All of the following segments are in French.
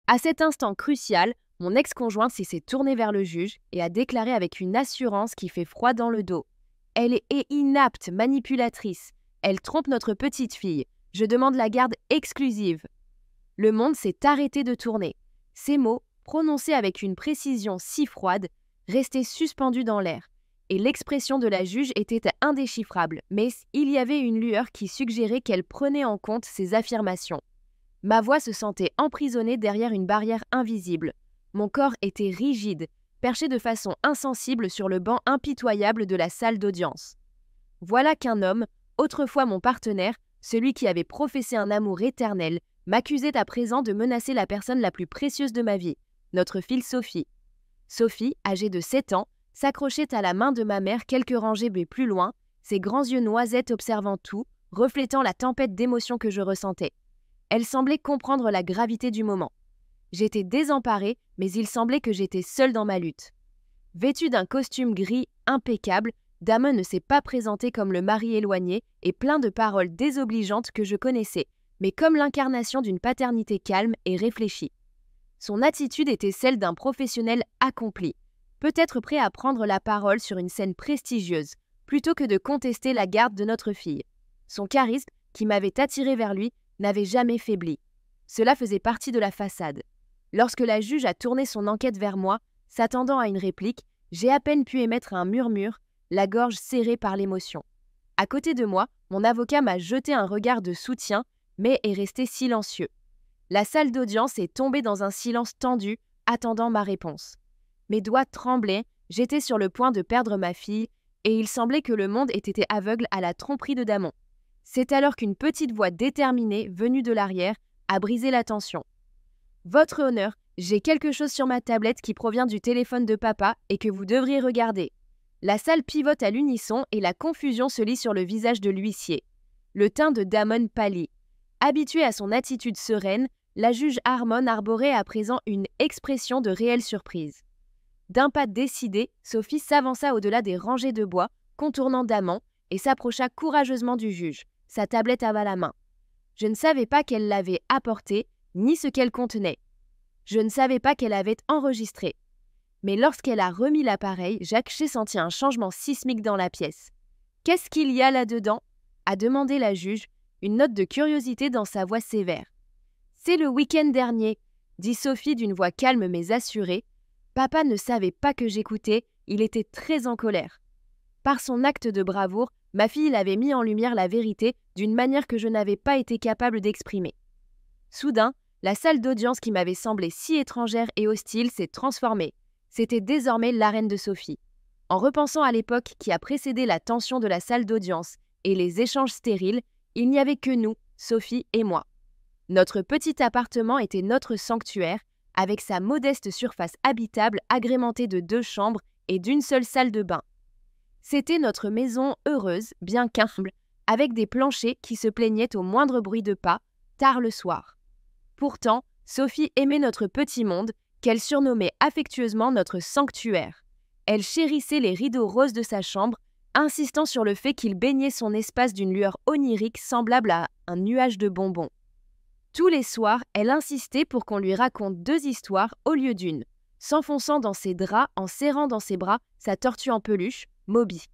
À cet instant crucial, mon ex-conjointe s'est tournée vers le juge et a déclaré avec une assurance qui fait froid dans le dos. Elle est inapte, manipulatrice. Elle trompe notre petite fille. Je demande la garde exclusive. Le monde s'est arrêté de tourner. Ces mots, prononcés avec une précision si froide, restaient suspendus dans l'air. Et l'expression de la juge était indéchiffrable, mais il y avait une lueur qui suggérait qu'elle prenait en compte ces affirmations. Ma voix se sentait emprisonnée derrière une barrière invisible. Mon corps était rigide, perché de façon insensible sur le banc impitoyable de la salle d'audience. Voilà qu'un homme, autrefois mon partenaire, celui qui avait professé un amour éternel, m'accusait à présent de menacer la personne la plus précieuse de ma vie, notre fille Sophie. Sophie, âgée de 7 ans, s'accrochait à la main de ma mère quelques rangées plus loin, ses grands yeux noisettes observant tout, reflétant la tempête d'émotions que je ressentais. Elle semblait comprendre la gravité du moment. J'étais désemparée, mais il semblait que j'étais seule dans ma lutte. Vêtu d'un costume gris impeccable, Damon ne s'est pas présenté comme le mari éloigné et plein de paroles désobligeantes que je connaissais, mais comme l'incarnation d'une paternité calme et réfléchie. Son attitude était celle d'un professionnel accompli, peut-être prêt à prendre la parole sur une scène prestigieuse, plutôt que de contester la garde de notre fille. Son charisme, qui m'avait attiré vers lui, n'avait jamais faibli. Cela faisait partie de la façade. Lorsque la juge a tourné son enquête vers moi, s'attendant à une réplique, j'ai à peine pu émettre un murmure, la gorge serrée par l'émotion. À côté de moi, mon avocat m'a jeté un regard de soutien, mais est resté silencieux. La salle d'audience est tombée dans un silence tendu, attendant ma réponse. Mes doigts tremblaient, j'étais sur le point de perdre ma fille, et il semblait que le monde ait été aveugle à la tromperie de Damon. C'est alors qu'une petite voix déterminée, venue de l'arrière, a brisé la tension. « Votre honneur, j'ai quelque chose sur ma tablette qui provient du téléphone de papa et que vous devriez regarder. » La salle pivote à l'unisson et la confusion se lit sur le visage de l'huissier. Le teint de Damon pâlit. Habituée à son attitude sereine, la juge Harmon arborait à présent une expression de réelle surprise. D'un pas décidé, Sophie s'avança au-delà des rangées de bois, contournant Damon, et s'approcha courageusement du juge, sa tablette à la main. Je ne savais pas qu'elle l'avait apportée, ni ce qu'elle contenait. Je ne savais pas qu'elle avait enregistré. Mais lorsqu'elle a remis l'appareil, j'ai senti un changement sismique dans la pièce. « Qu'est-ce qu'il y a là-dedans » a demandé la juge, une note de curiosité dans sa voix sévère. « C'est le week-end dernier » dit Sophie d'une voix calme mais assurée. Papa ne savait pas que j'écoutais, il était très en colère. Par son acte de bravoure, ma fille l'avait mis en lumière la vérité d'une manière que je n'avais pas été capable d'exprimer. Soudain, la salle d'audience qui m'avait semblé si étrangère et hostile s'est transformée. C'était désormais l'arène de Sophie. En repensant à l'époque qui a précédé la tension de la salle d'audience et les échanges stériles, il n'y avait que nous, Sophie et moi. Notre petit appartement était notre sanctuaire, avec sa modeste surface habitable agrémentée de 2 chambres et d'une seule salle de bain. C'était notre maison heureuse, bien qu'humble, avec des planchers qui se plaignaient au moindre bruit de pas, tard le soir. Pourtant, Sophie aimait notre petit monde, qu'elle surnommait affectueusement notre sanctuaire. Elle chérissait les rideaux roses de sa chambre, insistant sur le fait qu'il baignait son espace d'une lueur onirique semblable à un nuage de bonbons. Tous les soirs, elle insistait pour qu'on lui raconte 2 histoires au lieu d'une, s'enfonçant dans ses draps en serrant dans ses bras sa tortue en peluche, Moby.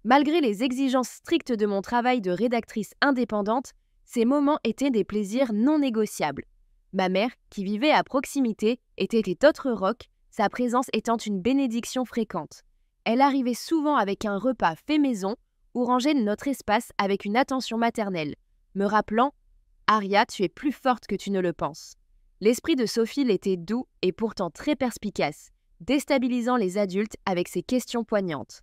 Malgré les exigences strictes de mon travail de rédactrice indépendante, ces moments étaient des plaisirs non négociables. Ma mère, qui vivait à proximité, était autre roc, sa présence étant une bénédiction fréquente. Elle arrivait souvent avec un repas fait maison ou rangeait notre espace avec une attention maternelle, me rappelant « Aria, tu es plus forte que tu ne le penses ». L'esprit de Sophie l'était doux et pourtant très perspicace, déstabilisant les adultes avec ses questions poignantes.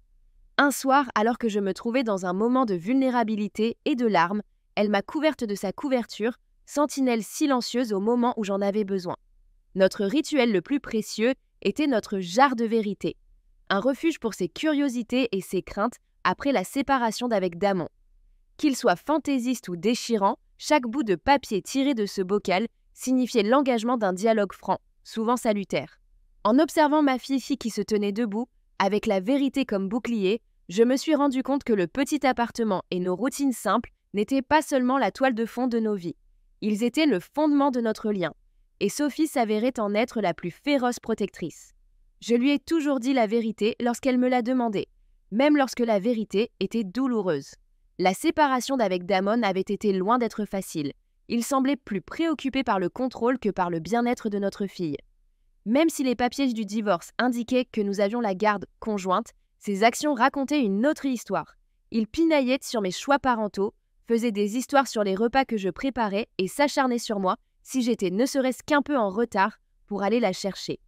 Un soir, alors que je me trouvais dans un moment de vulnérabilité et de larmes, elle m'a couverte de sa couverture, sentinelle silencieuse au moment où j'en avais besoin. Notre rituel le plus précieux était notre jarre de vérité, un refuge pour ses curiosités et ses craintes après la séparation d'avec Damon. Qu'il soit fantaisiste ou déchirant, chaque bout de papier tiré de ce bocal signifiait l'engagement d'un dialogue franc, souvent salutaire. En observant ma fille qui se tenait debout, avec la vérité comme bouclier, je me suis rendu compte que le petit appartement et nos routines simples n'étaient pas seulement la toile de fond de nos vies. Ils étaient le fondement de notre lien. et Sophie s'avérait en être la plus féroce protectrice. Je lui ai toujours dit la vérité lorsqu'elle me l'a demandé, même lorsque la vérité était douloureuse. La séparation d'avec Damon avait été loin d'être facile. Il semblait plus préoccupé par le contrôle que par le bien-être de notre fille. Même si les papiers du divorce indiquaient que nous avions la garde conjointe, ses actions racontaient une autre histoire. Il pinaillait sur mes choix parentaux, faisait des histoires sur les repas que je préparais et s'acharnait sur moi si j'étais ne serait-ce qu'un peu en retard pour aller la chercher.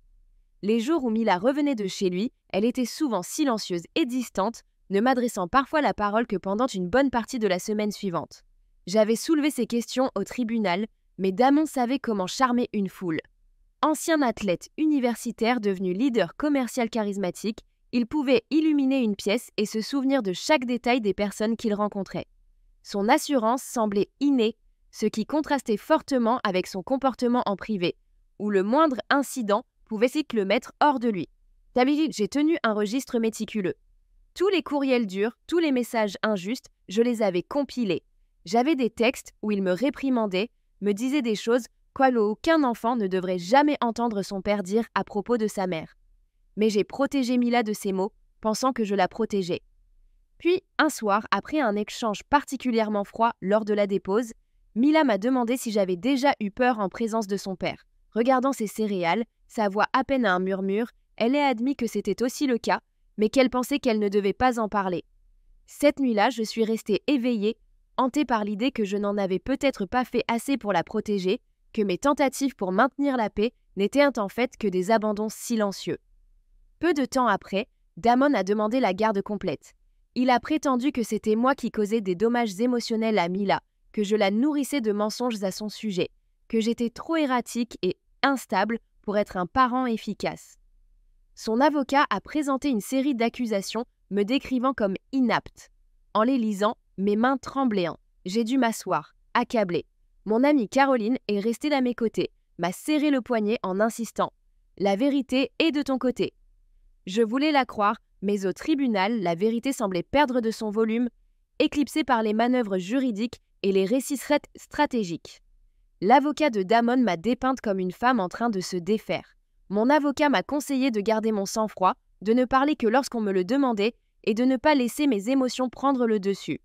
Les jours où Mila revenait de chez lui, elle était souvent silencieuse et distante, ne m'adressant parfois la parole que pendant une bonne partie de la semaine suivante. J'avais soulevé ces questions au tribunal, mais Damon savait comment charmer une foule. Ancien athlète universitaire devenu leader commercial charismatique, il pouvait illuminer une pièce et se souvenir de chaque détail des personnes qu'il rencontrait. Son assurance semblait innée, ce qui contrastait fortement avec son comportement en privé, où le moindre incident pouvait vite le mettre hors de lui. D'habitude, j'ai tenu un registre méticuleux. Tous les courriels durs, tous les messages injustes, je les avais compilés. J'avais des textes où il me réprimandait, me disait des choses qu'aucun enfant ne devrait jamais entendre son père dire à propos de sa mère. Mais j'ai protégé Mila de ces mots, pensant que je la protégeais. Puis, un soir, après un échange particulièrement froid lors de la dépose, Mila m'a demandé si j'avais déjà eu peur en présence de son père. Regardant ses céréales, sa voix à peine à un murmure, elle a admis que c'était aussi le cas, mais qu'elle pensait qu'elle ne devait pas en parler. Cette nuit-là, je suis restée éveillée, hantée par l'idée que je n'en avais peut-être pas fait assez pour la protéger, que mes tentatives pour maintenir la paix n'étaient en fait que des abandons silencieux. Peu de temps après, Damon a demandé la garde complète. Il a prétendu que c'était moi qui causais des dommages émotionnels à Mila, que je la nourrissais de mensonges à son sujet, que j'étais trop erratique et instable pour être un parent efficace. Son avocat a présenté une série d'accusations me décrivant comme inapte. En les lisant, mes mains tremblaient. J'ai dû m'asseoir, accablée. Mon amie Caroline est restée à mes côtés, m'a serré le poignet en insistant « La vérité est de ton côté ». Je voulais la croire, mais au tribunal, la vérité semblait perdre de son volume, éclipsée par les manœuvres juridiques et les récits stratégiques. L'avocat de Damon m'a dépeinte comme une femme en train de se défaire. Mon avocat m'a conseillé de garder mon sang-froid, de ne parler que lorsqu'on me le demandait et de ne pas laisser mes émotions prendre le dessus.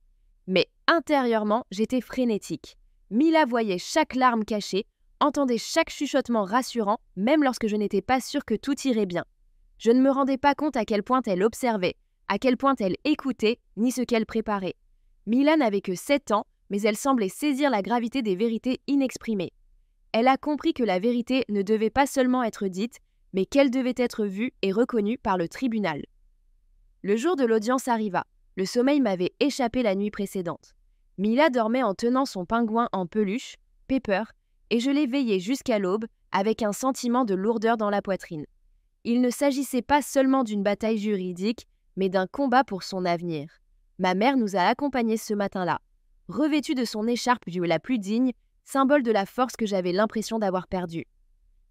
Mais intérieurement, j'étais frénétique. Mila voyait chaque larme cachée, entendait chaque chuchotement rassurant, même lorsque je n'étais pas sûre que tout irait bien. Je ne me rendais pas compte à quel point elle observait, à quel point elle écoutait, ni ce qu'elle préparait. Mila n'avait que 7 ans, mais elle semblait saisir la gravité des vérités inexprimées. Elle a compris que la vérité ne devait pas seulement être dite, mais qu'elle devait être vue et reconnue par le tribunal. Le jour de l'audience arriva. Le sommeil m'avait échappé la nuit précédente. Mila dormait en tenant son pingouin en peluche, Pepper, et je l'ai veillée jusqu'à l'aube avec un sentiment de lourdeur dans la poitrine. Il ne s'agissait pas seulement d'une bataille juridique, mais d'un combat pour son avenir. Ma mère nous a accompagnés ce matin-là, revêtue de son écharpe la plus digne, symbole de la force que j'avais l'impression d'avoir perdue.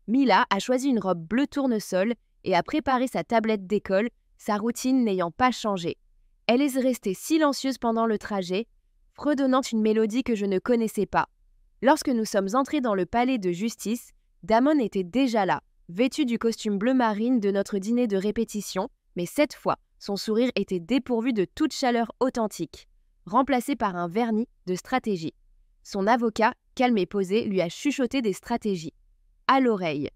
Mila a choisi une robe bleu tournesol et a préparé sa tablette d'école, sa routine n'ayant pas changé. Elle est restée silencieuse pendant le trajet, fredonnant une mélodie que je ne connaissais pas. Lorsque nous sommes entrés dans le palais de justice, Damon était déjà là, vêtu du costume bleu marine de notre dîner de répétition, mais cette fois, son sourire était dépourvu de toute chaleur authentique, remplacé par un vernis de stratégie. Son avocat, calme et posé, lui a chuchoté des stratégies. À l'oreille.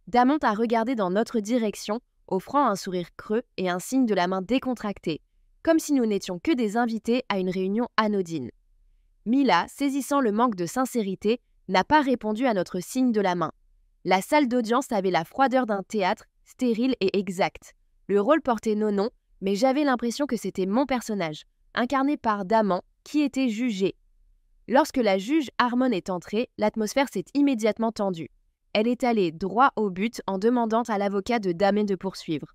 Damon a regardé dans notre direction, offrant un sourire creux et un signe de la main décontractée, comme si nous n'étions que des invités à une réunion anodine. Mila, saisissant le manque de sincérité, n'a pas répondu à notre signe de la main. La salle d'audience avait la froideur d'un théâtre, stérile et exact. Le rôle portait nos noms, mais j'avais l'impression que c'était mon personnage, incarné par Damon, qui était jugé. Lorsque la juge Harmon est entrée, l'atmosphère s'est immédiatement tendue. Elle est allée droit au but en demandant à l'avocat de Damon de poursuivre.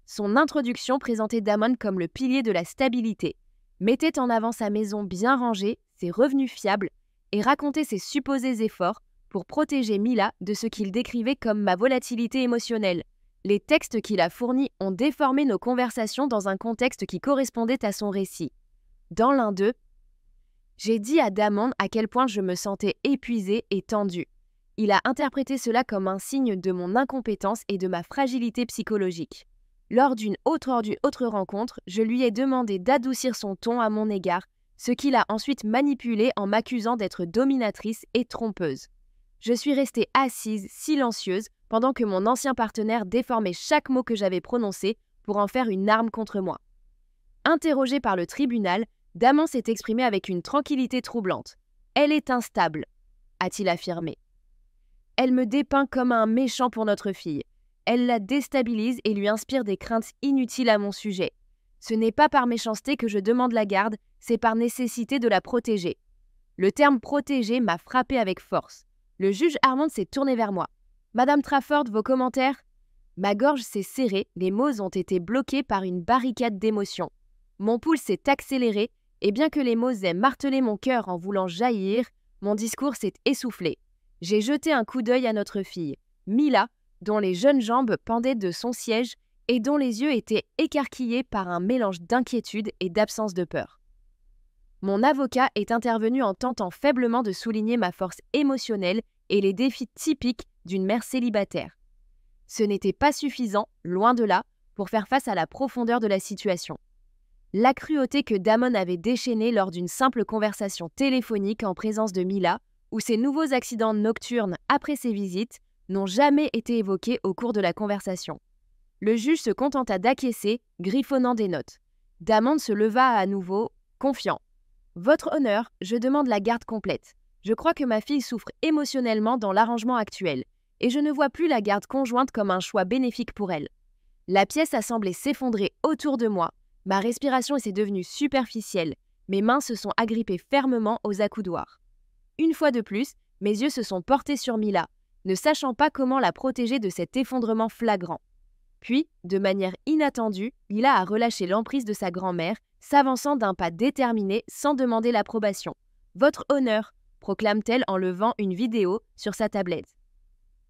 Son introduction présentait Damon comme le pilier de la stabilité, mettait en avant sa maison bien rangée, ses revenus fiables, et racontait ses supposés efforts pour protéger Mila de ce qu'il décrivait comme ma volatilité émotionnelle. Les textes qu'il a fournis ont déformé nos conversations dans un contexte qui correspondait à son récit. Dans l'un d'eux, j'ai dit à Damon à quel point je me sentais épuisée et tendue. Il a interprété cela comme un signe de mon incompétence et de ma fragilité psychologique. Lors d'une autre rencontre, je lui ai demandé d'adoucir son ton à mon égard, ce qu'il a ensuite manipulé en m'accusant d'être dominatrice et trompeuse. Je suis restée assise, silencieuse, pendant que mon ancien partenaire déformait chaque mot que j'avais prononcé pour en faire une arme contre moi. Interrogée par le tribunal, Damon s'est exprimé avec une tranquillité troublante. « Elle est instable », a-t-il affirmé. Elle me dépeint comme un méchant pour notre fille. Elle la déstabilise et lui inspire des craintes inutiles à mon sujet. Ce n'est pas par méchanceté que je demande la garde, c'est par nécessité de la protéger. Le terme « protéger » m'a frappé avec force. Le juge Harmon s'est tourné vers moi. « Madame Trafford, vos commentaires ?» Ma gorge s'est serrée, les mots ont été bloqués par une barricade d'émotions. Mon pouls s'est accéléré, et bien que les mots aient martelé mon cœur en voulant jaillir, mon discours s'est essoufflé. J'ai jeté un coup d'œil à notre fille, Mila, dont les jeunes jambes pendaient de son siège et dont les yeux étaient écarquillés par un mélange d'inquiétude et d'absence de peur. Mon avocat est intervenu en tentant faiblement de souligner ma force émotionnelle et les défis typiques d'une mère célibataire. Ce n'était pas suffisant, loin de là, pour faire face à la profondeur de la situation. La cruauté que Damon avait déchaînée lors d'une simple conversation téléphonique en présence de Mila, ou ses nouveaux accidents nocturnes après ses visites, n'ont jamais été évoqués au cours de la conversation. Le juge se contenta d'acquiescer, griffonnant des notes. Damon se leva à nouveau, confiant. « Votre honneur, je demande la garde complète. Je crois que ma fille souffre émotionnellement dans l'arrangement actuel, et je ne vois plus la garde conjointe comme un choix bénéfique pour elle. » La pièce a semblé s'effondrer autour de moi, ma respiration s'est devenue superficielle, mes mains se sont agrippées fermement aux accoudoirs. Une fois de plus, mes yeux se sont portés sur Mila, ne sachant pas comment la protéger de cet effondrement flagrant. Puis, de manière inattendue, Mila a relâché l'emprise de sa grand-mère, s'avançant d'un pas déterminé sans demander l'approbation. « Votre honneur », proclame-t-elle en levant une vidéo sur sa tablette.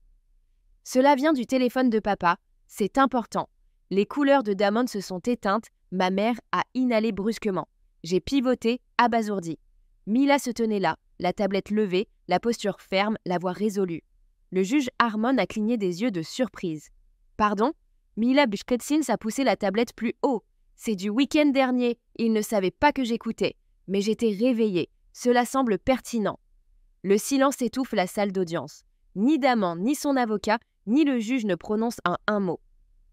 « Cela vient du téléphone de papa, c'est important. » Les couleurs de Damon se sont éteintes, ma mère a inhalé brusquement. J'ai pivoté, abasourdi. Mila se tenait là, la tablette levée, la posture ferme, la voix résolue. Le juge Harmon a cligné des yeux de surprise. « Pardon ?» Mila Bishketsins a poussé la tablette plus haut. « C'est du week-end dernier, il ne savait pas que j'écoutais. Mais j'étais réveillée. Cela semble pertinent. » Le silence étouffe la salle d'audience. Ni Damon, ni son avocat, ni le juge ne prononcent un mot.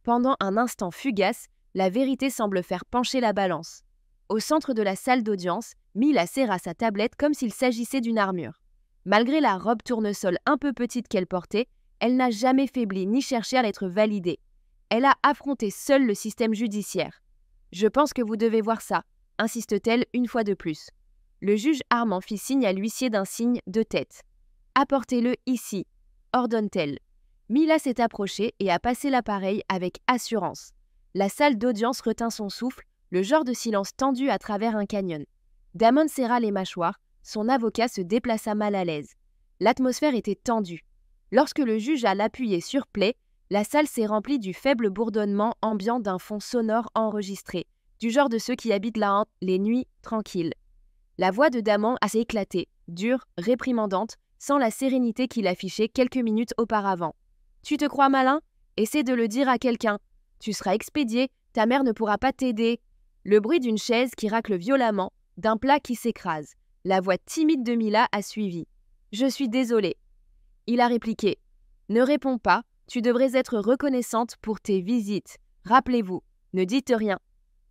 Pendant un instant fugace, la vérité semble faire pencher la balance. Au centre de la salle d'audience, Mila serra sa tablette comme s'il s'agissait d'une armure. Malgré la robe tournesol un peu petite qu'elle portait, elle n'a jamais faibli ni cherché à l'être validée. Elle a affronté seule le système judiciaire. « Je pense que vous devez voir ça », insiste-t-elle une fois de plus. Le juge Harmon fit signe à l'huissier d'un signe de tête. « Apportez-le ici », ordonne-t-elle. Mila s'est approchée et a passé l'appareil avec assurance. La salle d'audience retint son souffle, le genre de silence tendu à travers un canyon. Damon serra les mâchoires, son avocat se déplaça mal à l'aise. L'atmosphère était tendue. Lorsque le juge a l'appuyé sur play, la salle s'est remplie du faible bourdonnement ambiant d'un fond sonore enregistré, du genre de ceux qui habitent la hante les nuits tranquilles. La voix de Damon a éclaté, dure, réprimandante, sans la sérénité qu'il affichait quelques minutes auparavant. « Tu te crois malin ? Essaie de le dire à quelqu'un. Tu seras expédié, ta mère ne pourra pas t'aider. » Le bruit d'une chaise qui racle violemment, d'un plat qui s'écrase. La voix timide de Mila a suivi. « Je suis désolée. » Il a répliqué. « Ne réponds pas, tu devrais être reconnaissante pour tes visites. Rappelez-vous, ne dites rien. »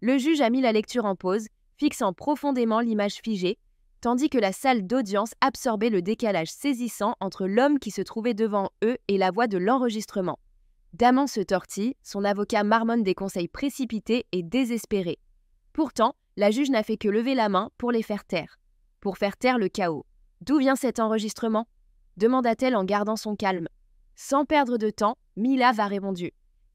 Le juge a mis la lecture en pause, fixant profondément l'image figée, tandis que la salle d'audience absorbait le décalage saisissant entre l'homme qui se trouvait devant eux et la voix de l'enregistrement. Damon se tortille, son avocat marmonne des conseils précipités et désespérés. Pourtant, la juge n'a fait que lever la main pour les faire taire. Pour faire taire le chaos. « D'où vient cet enregistrement ?» demanda-t-elle en gardant son calme. Sans perdre de temps, Mila va répondu.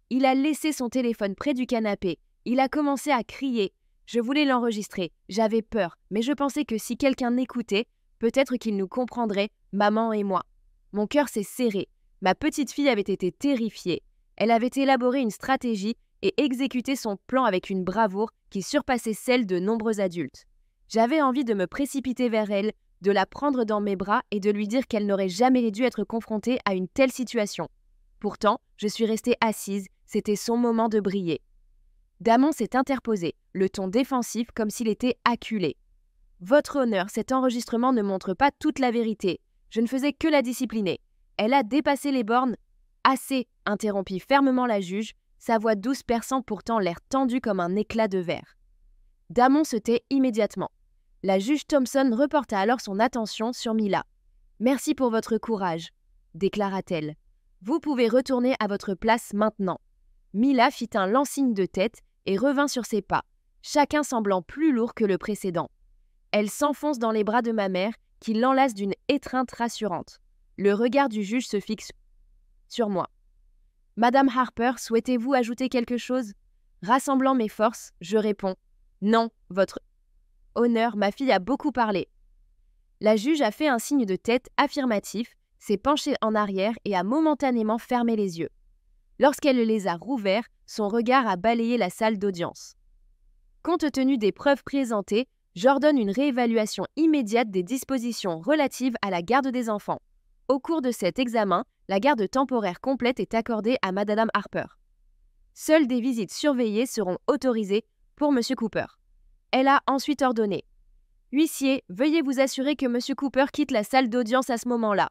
Il a laissé son téléphone près du canapé. Il a commencé à crier. Je voulais l'enregistrer. J'avais peur, mais je pensais que si quelqu'un écoutait, peut-être qu'il nous comprendrait, maman et moi. Mon cœur s'est serré. Ma petite fille avait été terrifiée. Elle avait élaboré une stratégie et exécuté son plan avec une bravoure qui surpassait celle de nombreux adultes. J'avais envie de me précipiter vers elle, de la prendre dans mes bras et de lui dire qu'elle n'aurait jamais dû être confrontée à une telle situation. Pourtant, je suis restée assise, c'était son moment de briller. Damon s'est interposé, le ton défensif comme s'il était acculé. « Votre honneur, cet enregistrement ne montre pas toute la vérité. Je ne faisais que la discipliner. Elle a dépassé les bornes. »« Assez !» interrompit fermement la juge, sa voix douce perçant pourtant l'air tendu comme un éclat de verre. Damon se tait immédiatement. La juge Thompson reporta alors son attention sur Mila. « Merci pour votre courage, » déclara-t-elle. « Vous pouvez retourner à votre place maintenant. » Mila fit un lent signe de tête et revint sur ses pas, chacun semblant plus lourd que le précédent. Elle s'enfonce dans les bras de ma mère, qui l'enlace d'une étreinte rassurante. Le regard du juge se fixe sur moi. « Madame Harper, souhaitez-vous ajouter quelque chose ?» Rassemblant mes forces, je réponds « Non, votre honneur, ma fille a beaucoup parlé. » La juge a fait un signe de tête affirmatif, s'est penchée en arrière et a momentanément fermé les yeux. Lorsqu'elle les a rouverts, son regard a balayé la salle d'audience. Compte tenu des preuves présentées, j'ordonne une réévaluation immédiate des dispositions relatives à la garde des enfants. Au cours de cet examen, la garde temporaire complète est accordée à Madame Harper. Seules des visites surveillées seront autorisées pour M. Cooper. Elle a ensuite ordonné « Huissier, veuillez vous assurer que M. Cooper quitte la salle d'audience à ce moment-là. »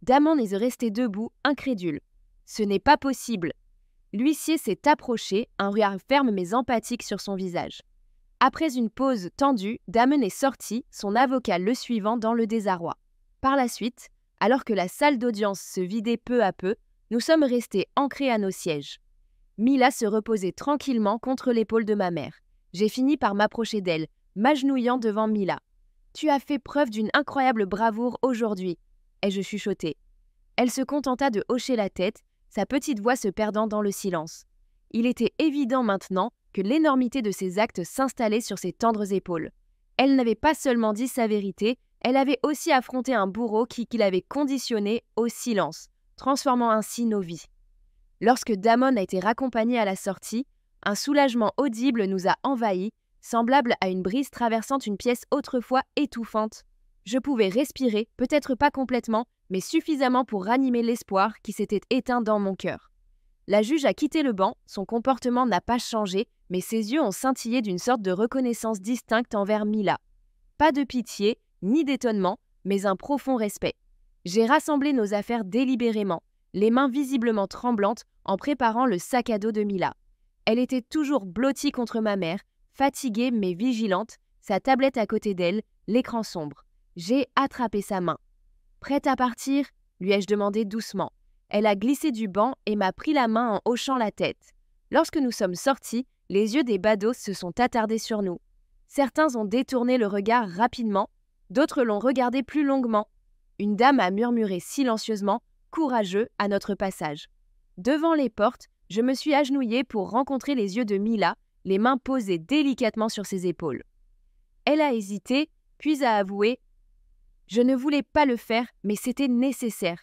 Damon est resté debout, incrédule. « Ce n'est pas possible. » L'huissier s'est approché, un regard ferme mais empathique sur son visage. Après une pause tendue, Damon est sorti, son avocat le suivant dans le désarroi. Par la suite, alors que la salle d'audience se vidait peu à peu, nous sommes restés ancrés à nos sièges. Mila se reposait tranquillement contre l'épaule de ma mère. J'ai fini par m'approcher d'elle, m'agenouillant devant Mila. « Tu as fait preuve d'une incroyable bravoure aujourd'hui, » ai-je chuchoté. Elle se contenta de hocher la tête, sa petite voix se perdant dans le silence. Il était évident maintenant que l'énormité de ses actes s'installait sur ses tendres épaules. Elle n'avait pas seulement dit sa vérité, elle avait aussi affronté un bourreau qui l'avait conditionné au silence, transformant ainsi nos vies. Lorsque Damon a été raccompagné à la sortie, un soulagement audible nous a envahis, semblable à une brise traversant une pièce autrefois étouffante. Je pouvais respirer, peut-être pas complètement, mais suffisamment pour ranimer l'espoir qui s'était éteint dans mon cœur. La juge a quitté le banc, son comportement n'a pas changé, mais ses yeux ont scintillé d'une sorte de reconnaissance distincte envers Mila. Pas de pitié, ni d'étonnement, mais un profond respect. J'ai rassemblé nos affaires délibérément, les mains visiblement tremblantes, en préparant le sac à dos de Mila. Elle était toujours blottie contre ma mère, fatiguée mais vigilante, sa tablette à côté d'elle, l'écran sombre. J'ai attrapé sa main. « Prête à partir ?» lui ai-je demandé doucement. Elle a glissé du banc et m'a pris la main en hochant la tête. Lorsque nous sommes sortis, les yeux des badauds se sont attardés sur nous. Certains ont détourné le regard rapidement, d'autres l'ont regardé plus longuement. Une dame a murmuré silencieusement, courageux, à notre passage. Devant les portes, je me suis agenouillée pour rencontrer les yeux de Mila, les mains posées délicatement sur ses épaules. Elle a hésité, puis a avoué « Je ne voulais pas le faire, mais c'était nécessaire. »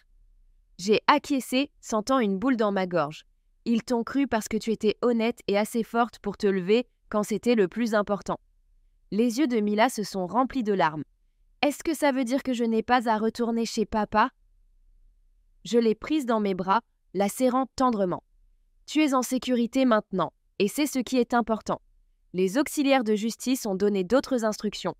J'ai acquiescé, sentant une boule dans ma gorge. Ils t'ont cru parce que tu étais honnête et assez forte pour te lever quand c'était le plus important. Les yeux de Mila se sont remplis de larmes. Est-ce que ça veut dire que je n'ai pas à retourner chez papa ? Je l'ai prise dans mes bras, la serrant tendrement. Tu es en sécurité maintenant, et c'est ce qui est important. Les auxiliaires de justice ont donné d'autres instructions,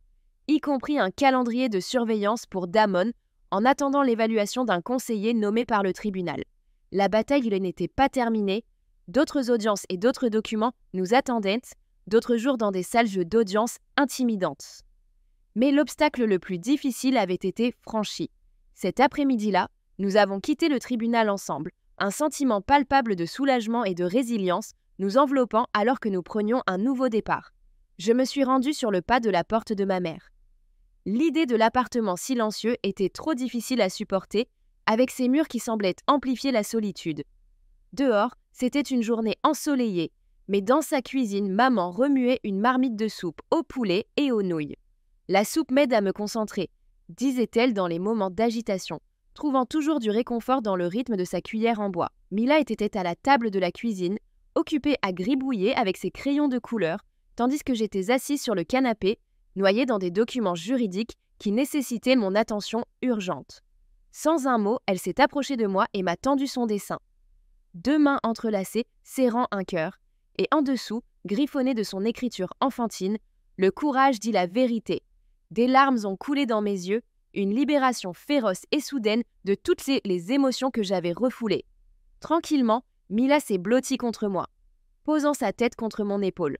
y compris un calendrier de surveillance pour Damon, en attendant l'évaluation d'un conseiller nommé par le tribunal. La bataille n'était pas terminée, d'autres audiences et d'autres documents nous attendaient, d'autres jours dans des salles d'audience intimidantes. Mais l'obstacle le plus difficile avait été franchi. Cet après-midi-là, nous avons quitté le tribunal ensemble, un sentiment palpable de soulagement et de résilience nous enveloppant alors que nous prenions un nouveau départ. Je me suis rendue sur le pas de la porte de ma mère. L'idée de l'appartement silencieux était trop difficile à supporter, avec ses murs qui semblaient amplifier la solitude. Dehors, c'était une journée ensoleillée, mais dans sa cuisine, maman remuait une marmite de soupe au poulet et aux nouilles. « La soupe m'aide à me concentrer », disait-elle dans les moments d'agitation, trouvant toujours du réconfort dans le rythme de sa cuillère en bois. Mila était à la table de la cuisine, occupée à gribouiller avec ses crayons de couleur, tandis que j'étais assise sur le canapé, noyée dans des documents juridiques qui nécessitaient mon attention urgente. Sans un mot, elle s'est approchée de moi et m'a tendu son dessin. 2 mains entrelacées, serrant un cœur, et en dessous, griffonné de son écriture enfantine, le courage dit la vérité. Des larmes ont coulé dans mes yeux, une libération féroce et soudaine de toutes les émotions que j'avais refoulées. Tranquillement, Mila s'est blottie contre moi, posant sa tête contre mon épaule.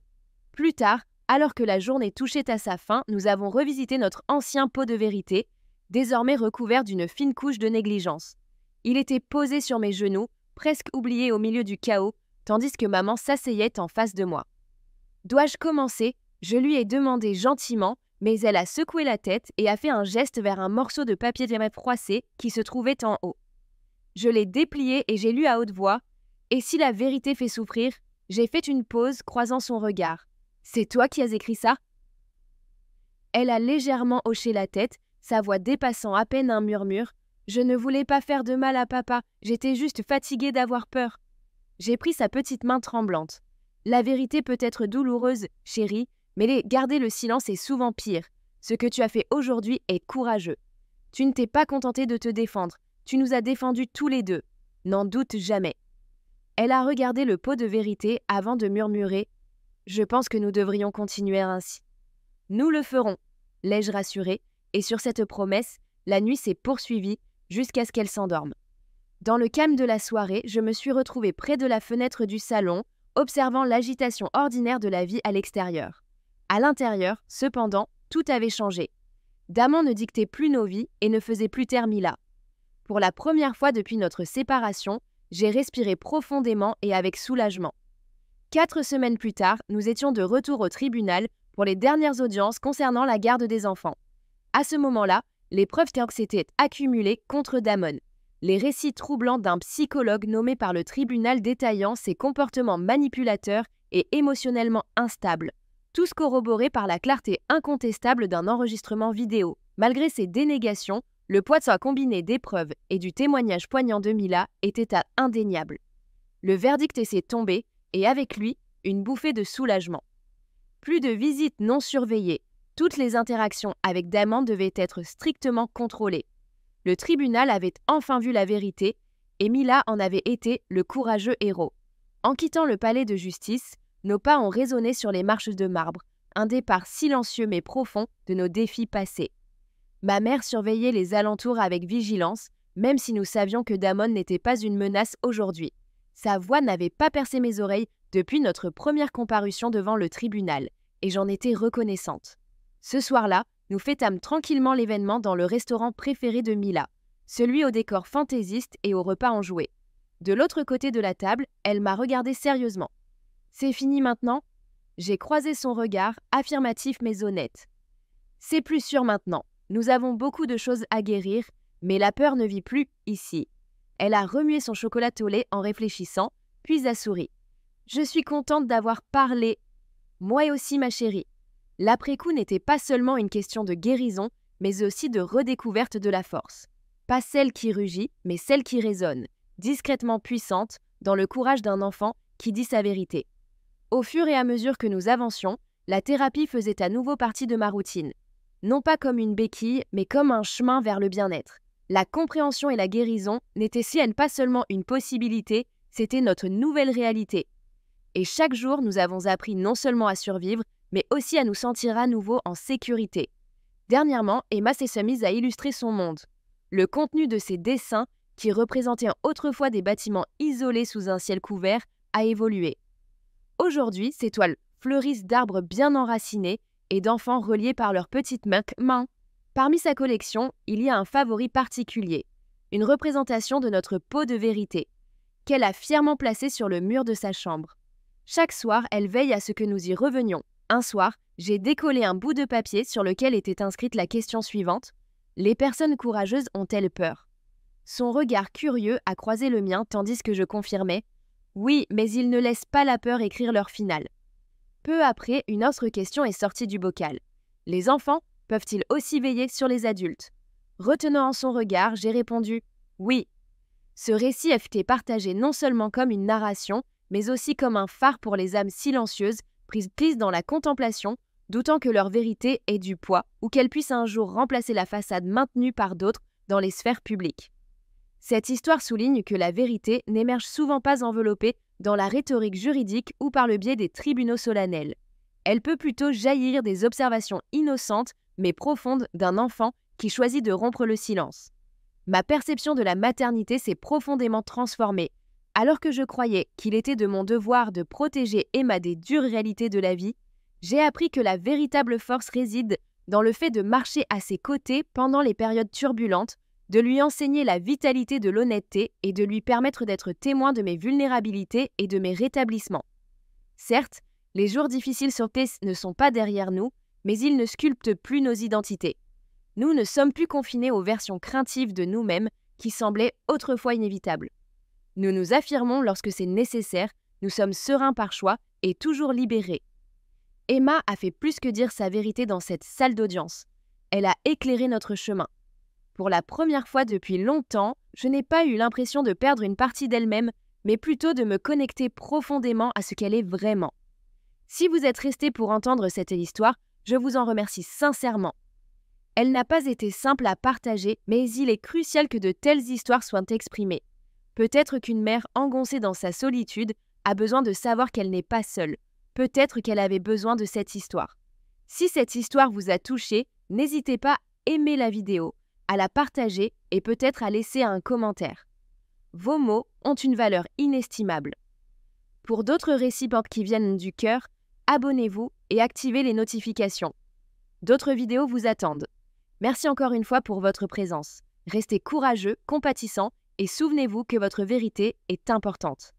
Plus tard, alors que la journée touchait à sa fin, nous avons revisité notre ancien pot de vérité, désormais recouvert d'une fine couche de négligence. Il était posé sur mes genoux, presque oublié au milieu du chaos, tandis que maman s'asseyait en face de moi. Dois-je commencer ? Je lui ai demandé gentiment, mais elle a secoué la tête et a fait un geste vers un morceau de papier froissé qui se trouvait en haut. Je l'ai déplié et j'ai lu à haute voix « Et si la vérité fait souffrir ?» J'ai fait une pause, croisant son regard. « C'est toi qui as écrit ça ?» Elle a légèrement hoché la tête, sa voix dépassant à peine un murmure. « Je ne voulais pas faire de mal à papa, j'étais juste fatiguée d'avoir peur. » J'ai pris sa petite main tremblante. « La vérité peut être douloureuse, chérie, mais garder le silence est souvent pire. Ce que tu as fait aujourd'hui est courageux. Tu ne t'es pas contenté de te défendre, tu nous as défendus tous les deux. N'en doute jamais. » Elle a regardé le pot de vérité avant de murmurer « Je pense que nous devrions continuer ainsi. » « Nous le ferons, l'ai-je rassurée, et sur cette promesse, la nuit s'est poursuivie jusqu'à ce qu'elle s'endorme. Dans le calme de la soirée, je me suis retrouvée près de la fenêtre du salon, observant l'agitation ordinaire de la vie à l'extérieur. À l'intérieur, cependant, tout avait changé. Damon ne dictait plus nos vies et ne faisait plus taire Mila. Pour la première fois depuis notre séparation, j'ai respiré profondément et avec soulagement. 4 semaines plus tard, nous étions de retour au tribunal pour les dernières audiences concernant la garde des enfants. À ce moment-là, les preuves s'étaient accumulées contre Damon. Les récits troublants d'un psychologue nommé par le tribunal détaillant ses comportements manipulateurs et émotionnellement instables, tous corroborés par la clarté incontestable d'un enregistrement vidéo. Malgré ces dénégations, le poids de sa combinée d'épreuves et du témoignage poignant de Mila était indéniable. Le verdict s'est tombé, et avec lui, une bouffée de soulagement. Plus de visites non surveillées, toutes les interactions avec Damon devaient être strictement contrôlées. Le tribunal avait enfin vu la vérité, et Mila en avait été le courageux héros. En quittant le palais de justice, nos pas ont résonné sur les marches de marbre, un départ silencieux mais profond de nos défis passés. Ma mère surveillait les alentours avec vigilance, même si nous savions que Damon n'était pas une menace aujourd'hui. Sa voix n'avait pas percé mes oreilles depuis notre première comparution devant le tribunal, et j'en étais reconnaissante. Ce soir-là, nous fêtâmes tranquillement l'événement dans le restaurant préféré de Mila, celui au décor fantaisiste et au repas enjoué. De l'autre côté de la table, elle m'a regardé sérieusement. « C'est fini maintenant ?» J'ai croisé son regard, affirmatif mais honnête. « C'est plus sûr maintenant. Nous avons beaucoup de choses à guérir, mais la peur ne vit plus ici. » Elle a remué son chocolat au lait en réfléchissant, puis a souri. « Je suis contente d'avoir parlé. » « Moi aussi, ma chérie. » L'après-coup n'était pas seulement une question de guérison, mais aussi de redécouverte de la force. Pas celle qui rugit, mais celle qui résonne, discrètement puissante, dans le courage d'un enfant qui dit sa vérité. Au fur et à mesure que nous avancions, la thérapie faisait à nouveau partie de ma routine. Non pas comme une béquille, mais comme un chemin vers le bien-être. La compréhension et la guérison n'étaient si elles pas seulement une possibilité, c'était notre nouvelle réalité. Et chaque jour, nous avons appris non seulement à survivre, mais aussi à nous sentir à nouveau en sécurité. Dernièrement, Emma s'est mise à illustrer son monde. Le contenu de ses dessins, qui représentaient autrefois des bâtiments isolés sous un ciel couvert, a évolué. Aujourd'hui, ces toiles fleurissent d'arbres bien enracinés et d'enfants reliés par leurs petites mains. Parmi sa collection, il y a un favori particulier, une représentation de notre pot de vérité, qu'elle a fièrement placé sur le mur de sa chambre. Chaque soir, elle veille à ce que nous y revenions. Un soir, j'ai décollé un bout de papier sur lequel était inscrite la question suivante. Les personnes courageuses ont-elles peur ? Son regard curieux a croisé le mien tandis que je confirmais « Oui, mais ils ne laissent pas la peur écrire leur finale. » Peu après, une autre question est sortie du bocal. Les enfants peuvent-ils aussi veiller sur les adultes ? Retenant en son regard, j'ai répondu « Oui ». Ce récit a été partagé non seulement comme une narration, mais aussi comme un phare pour les âmes silencieuses, prises dans la contemplation, doutant que leur vérité ait du poids ou qu'elle puisse un jour remplacer la façade maintenue par d'autres dans les sphères publiques. Cette histoire souligne que la vérité n'émerge souvent pas enveloppée dans la rhétorique juridique ou par le biais des tribunaux solennels. Elle peut plutôt jaillir des observations innocentes mais profondes d'un enfant qui choisit de rompre le silence. Ma perception de la maternité s'est profondément transformée. Alors que je croyais qu'il était de mon devoir de protéger Emma des dures réalités de la vie, j'ai appris que la véritable force réside dans le fait de marcher à ses côtés pendant les périodes turbulentes, de lui enseigner la vitalité de l'honnêteté et de lui permettre d'être témoin de mes vulnérabilités et de mes rétablissements. Certes, les jours difficiles sur Terre ne sont pas derrière nous, mais ils ne sculptent plus nos identités. Nous ne sommes plus confinés aux versions craintives de nous-mêmes qui semblaient autrefois inévitables. Nous nous affirmons lorsque c'est nécessaire, nous sommes sereins par choix et toujours libérés. Emma a fait plus que dire sa vérité dans cette salle d'audience. Elle a éclairé notre chemin. Pour la première fois depuis longtemps, je n'ai pas eu l'impression de perdre une partie d'elle-même, mais plutôt de me connecter profondément à ce qu'elle est vraiment. Si vous êtes restés pour entendre cette histoire, je vous en remercie sincèrement. Elle n'a pas été simple à partager, mais il est crucial que de telles histoires soient exprimées. Peut-être qu'une mère engoncée dans sa solitude a besoin de savoir qu'elle n'est pas seule. Peut-être qu'elle avait besoin de cette histoire. Si cette histoire vous a touché, n'hésitez pas à aimer la vidéo, à la partager et peut-être à laisser un commentaire. Vos mots ont une valeur inestimable. Pour d'autres récits qui viennent du cœur, abonnez-vous et activez les notifications. D'autres vidéos vous attendent. Merci encore une fois pour votre présence. Restez courageux, compatissants et souvenez-vous que votre vérité est importante.